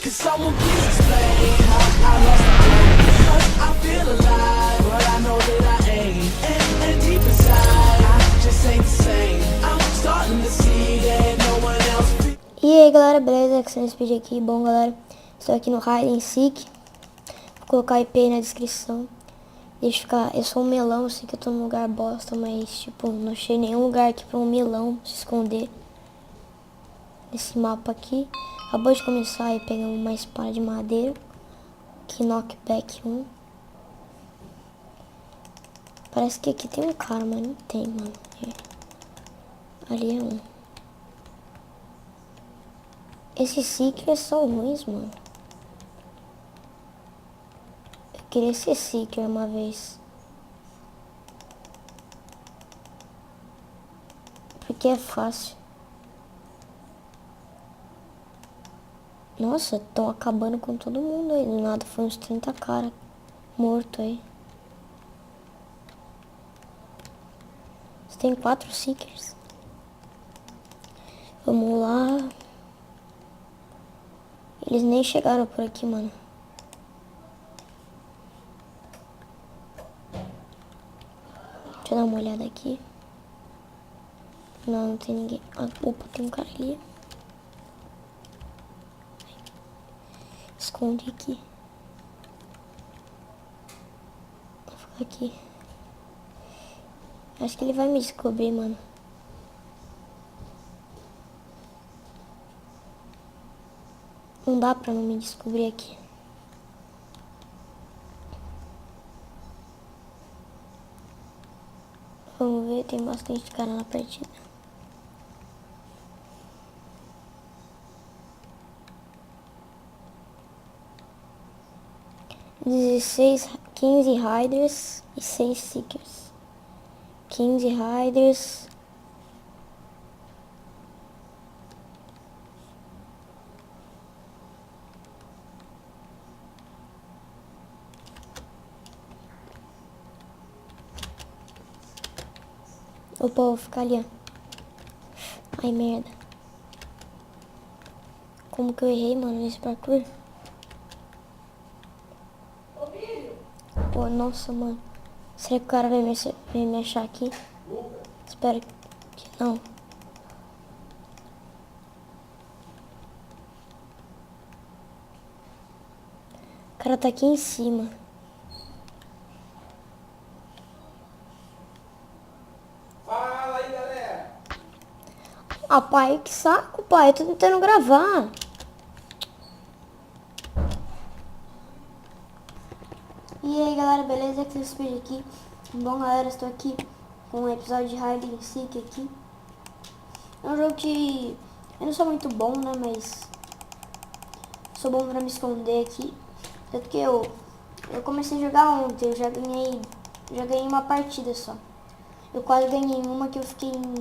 Can someone please explain how I lost the game? 'Cause I feel alive, but I know that I ain't. And deep inside, I just ain't the same. I'm starting to see that no one else. E aí galera, beleza? Que nesse vídeo aqui. Bom galera, estou aqui no Hide and Seek. Vou colocar o IP aí na descrição. Deixa eu ficar, eu sou um melão, eu sei que eu tô num lugar bosta, mas tipo, não achei nenhum lugar aqui pra um melão se esconder. Nesse mapa aqui. Acabou de começar e pegamos uma espada de madeira. Que knockback 1. Parece que aqui tem um cara, mas não tem, mano. Ali é um. Esses seekers são ruins, mano. Eu queria ser seeker uma vez. Porque é fácil. Nossa, estão acabando com todo mundo aí. Do nada foi uns 30 cara morto aí. Você tem 4 seekers. Vamos lá. Eles nem chegaram por aqui, mano. Deixa eu dar uma olhada aqui. Não, não tem ninguém. Ah, opa, tem um cara ali. Esconde aqui. Vou ficar aqui. Acho que ele vai me descobrir, mano. Não dá pra não me descobrir aqui. Vamos ver, tem bastante cara na partida. Dezesseis, 15 Riders e 6 Seekers. 15 Riders. Opa, vou ficar ali, ó. Ai, merda. Como que eu errei, mano, nesse parkour? Pô, nossa, mano. Será que o cara vai me achar aqui? Espero que não. O cara tá aqui em cima. Fala aí, galera. Ah, pai, que saco, pai. Eu tô tentando gravar. E aí, galera, beleza? Aqui esse vídeo aqui. Bom, galera, estou aqui com um episódio de Hide and Seek aqui. É um jogo que eu não sou muito bom, né? Mas sou bom pra me esconder aqui. Tanto que eu comecei a jogar ontem. Eu já ganhei uma partida só. Eu quase ganhei uma que eu fiquei em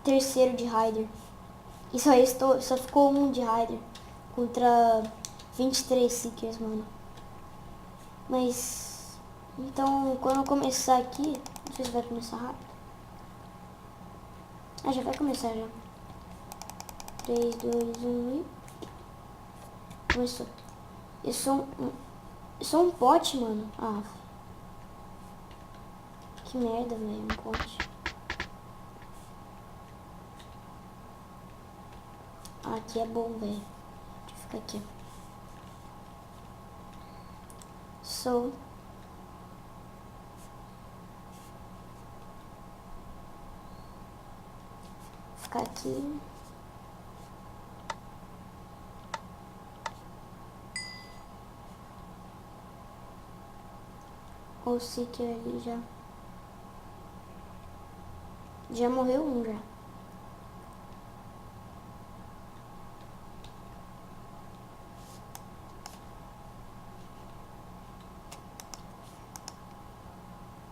terceiro de Hider. E só ficou um de Hider contra 23 Seekers, mano. Mas, então, quando eu começar aqui, não sei se vai começar rápido. Ah, já vai começar já. 3, 2, 1 e... Começou. Eu sou um pote, mano. Ah, que merda, velho, um pote. Ah, aqui é bom, velho. Deixa eu ficar aqui. Ficar aqui. O Seeker ali já. Já morreu um já.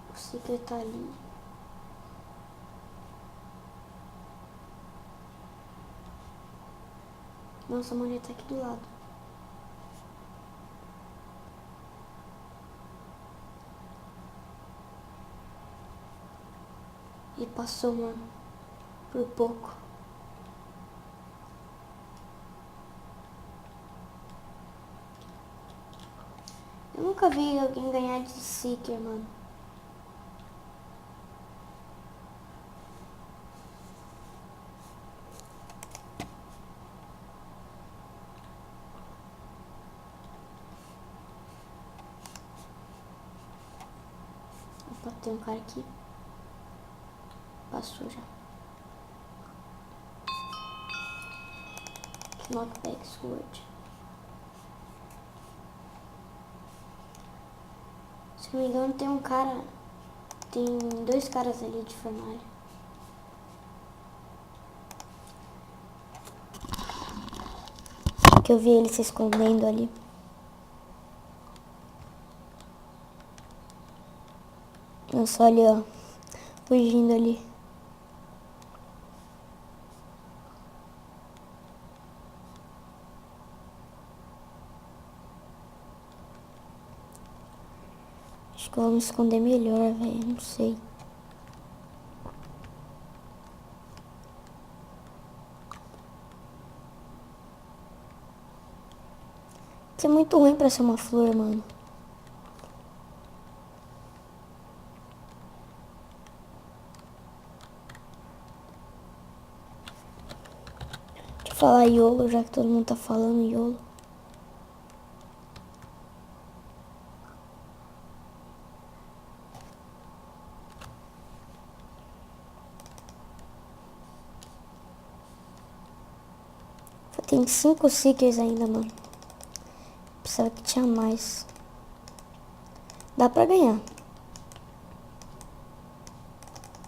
O Seeker tá ali. Nossa, a mulher tá aqui do lado. E passou, mano. Por pouco. Eu nunca vi alguém ganhar de Seeker, mano. Opa, tem um cara aqui. Passou já. Knockback Sword. Se não me engano tem um cara. Tem 2 caras ali de fornalha. Que eu vi ele se escondendo ali. Eu só ali, ó. Fugindo ali. Acho que eu vou me esconder melhor, velho. Não sei. Isso é muito ruim pra ser uma flor, mano. Deixa eu falar YOLO, já que todo mundo tá falando YOLO. Tem 5 Seekers ainda, mano. Pensava que tinha mais. Dá pra ganhar.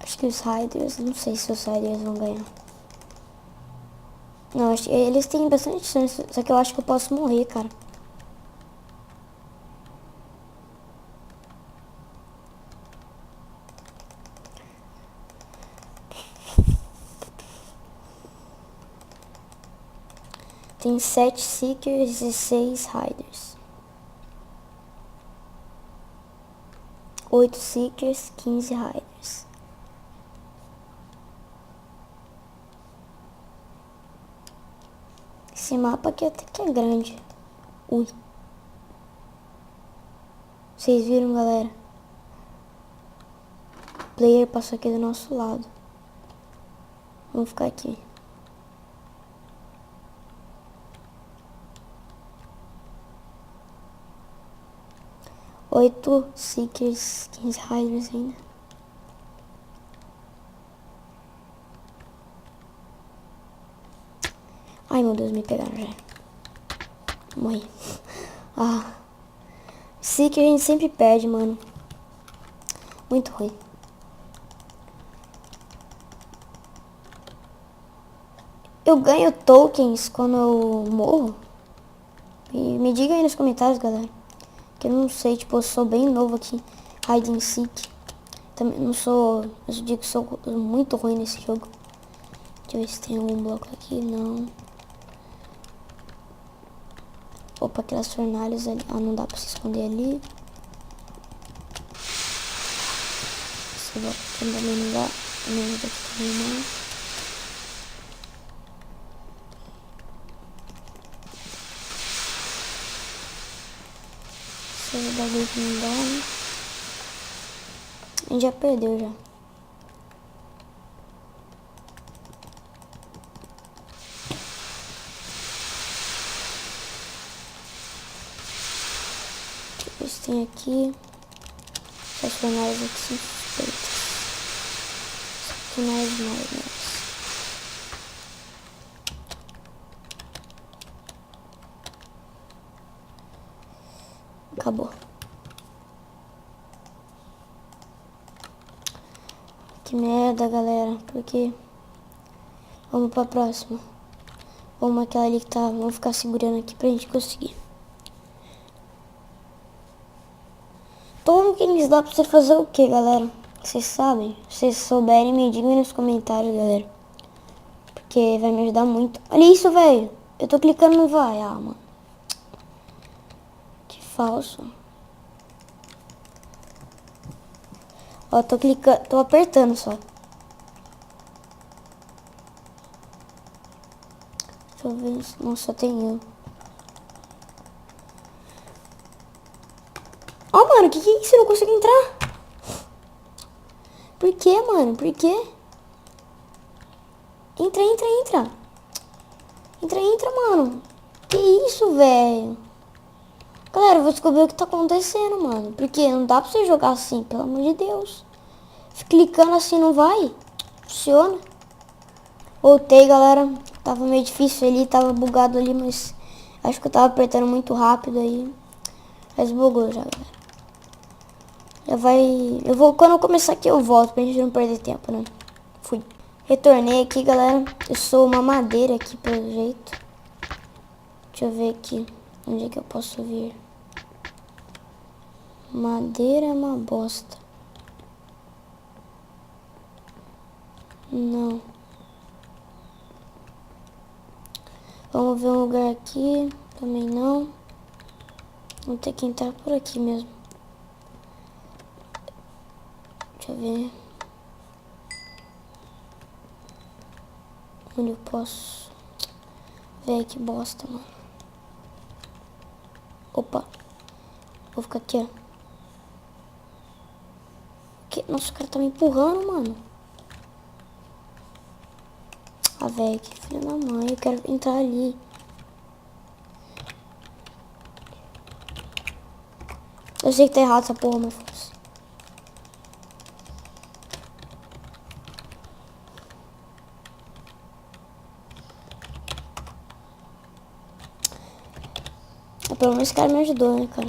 Acho que os Riders, não sei se os Riders vão ganhar. Não, acho que eles têm bastante chance, só que eu acho que eu posso morrer, cara. Tem 7 Seekers e 6 Riders. 8 Seekers, 15 Riders. Esse mapa aqui até que é grande. Ui. Vocês viram, galera? O player passou aqui do nosso lado. Vamos ficar aqui. Oito Seekers, 15 Riders ainda. Ai, meu Deus, me pegaram já. Morri. Ah. Seeker a gente sempre perde, mano. Muito ruim. Eu ganho tokens quando eu morro? Me diga aí nos comentários, galera. Que eu não sei, tipo, eu sou bem novo aqui. Hide and Seek. Também não sou... Eu digo que sou muito ruim nesse jogo. Deixa eu ver se tem algum bloco aqui. Não. Opa, aquelas fornalhas ali. Ah, não dá pra se esconder ali. Esse bloco aqui também não dá. Não, aqui também não. Esse bagulho que não dá, né? A gente já perdeu já. Deixa eu ver se tem aqui. Essas fornalhas aqui são suspeitas. Fornalhas mais. Acabou. Que merda, galera. Porque... Vamos pra próxima. Vamos aquela ali que tá... Vamos ficar segurando aqui pra gente conseguir. Tokens dá pra você fazer o que, galera? Vocês sabem? Se vocês souberem, me digam aí nos comentários, galera. Porque vai me ajudar muito. Olha isso, velho. Eu tô clicando e não vai. Ah, mano. Que falso. Ó, tô clicando, tô apertando só. Deixa eu ver. Não, só tem eu. mano, que é isso? Eu não consigo entrar. Por que, mano? Por quê? Entra. Entra, mano. Que isso, velho? Galera, eu vou descobrir o que tá acontecendo, mano. Porque não dá pra você jogar assim, pelo amor de Deus. Clicando assim não vai. Funciona. Voltei, galera. Tava meio difícil ali, tava bugado ali, mas acho que eu tava apertando muito rápido aí. Mas bugou já, galera. Já vai... Quando eu começar aqui eu volto pra gente não perder tempo, né? Fui. Retornei aqui, galera. Eu sou uma madeira aqui, pelo jeito. Deixa eu ver aqui. Onde é que eu posso vir? Madeira é uma bosta. Não. Vamos ver um lugar aqui. Também não. Vou ter que entrar por aqui mesmo. Deixa eu ver. Onde eu posso? Véi, que bosta, mano. Opa. Vou ficar aqui, ó. Nossa, o cara tá me empurrando, mano. Ah, velho, que filho da mãe. Eu quero entrar ali. Eu sei que tá errado essa porra, mas foda-se. Pelo menos esse cara me ajudou, né, cara?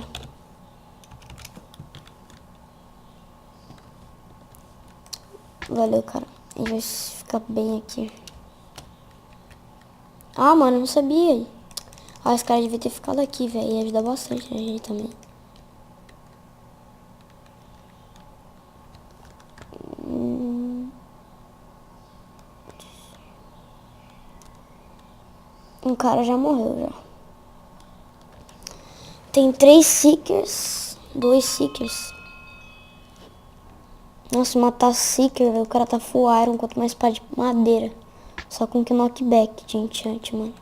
Valeu, cara. A gente vai ficar bem aqui. Ah, mano, eu não sabia. Ah, esse cara devia ter ficado aqui, velho. Ia ajudar bastante a gente também. Um cara já morreu, já. Tem 3 Seekers. 2 Seekers. Nossa, matar Seeker, velho. O cara tá full iron, quanto mais espada de madeira. Só com que knockback de enchant, mano.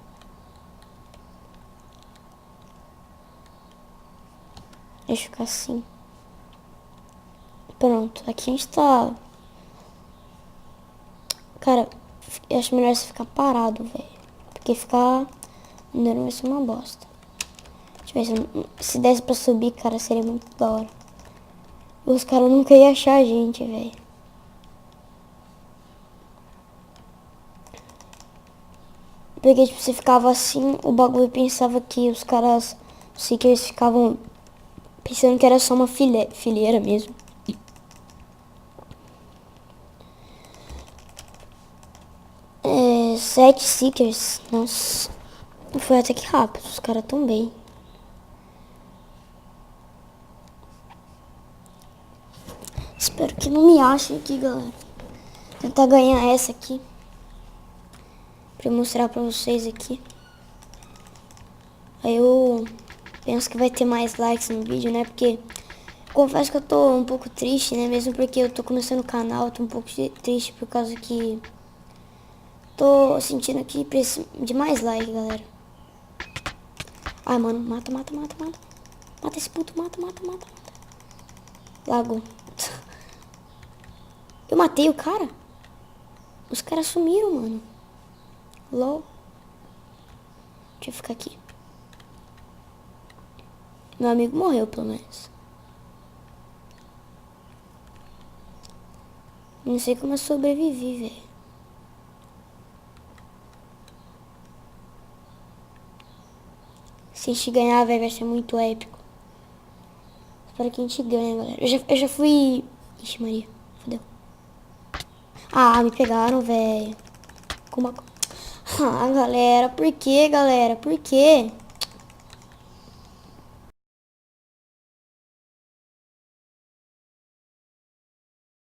Deixa eu ficar assim. Pronto, aqui a gente tá... Cara, eu acho melhor você ficar parado, velho. Porque ficar andando vai ser uma bosta. Deixa eu ver se desse pra subir, cara, seria muito da hora. Os caras nunca iam achar a gente, velho. Porque, tipo, você ficava assim, o bagulho pensava que os caras, os Seekers ficavam pensando que era só uma fileira mesmo. 7 Seekers. Nossa. Foi até que rápido. Os caras tão bem. Espero que não me achem aqui, galera. Tentar ganhar essa aqui. Pra eu mostrar pra vocês aqui. Aí eu penso que vai ter mais likes no vídeo, né? Porque confesso que eu tô um pouco triste, né? Mesmo porque eu tô começando o canal, eu tô um pouco triste por causa que tô sentindo aqui de mais like, galera. Ai, mano, mata. Mata esse puto, mata. Lagou. Eu matei o cara. Os caras sumiram, mano. LOL. Deixa eu ficar aqui. Meu amigo morreu, pelo menos. Não sei como eu sobrevivi, velho. Se a gente ganhar, véio, vai ser muito épico. Espero que a gente ganhe, galera. Eu já fui... Ixi, Maria. Fudeu. Ah, me pegaram, velho. Como... Ah, galera. Por quê, galera? Por quê?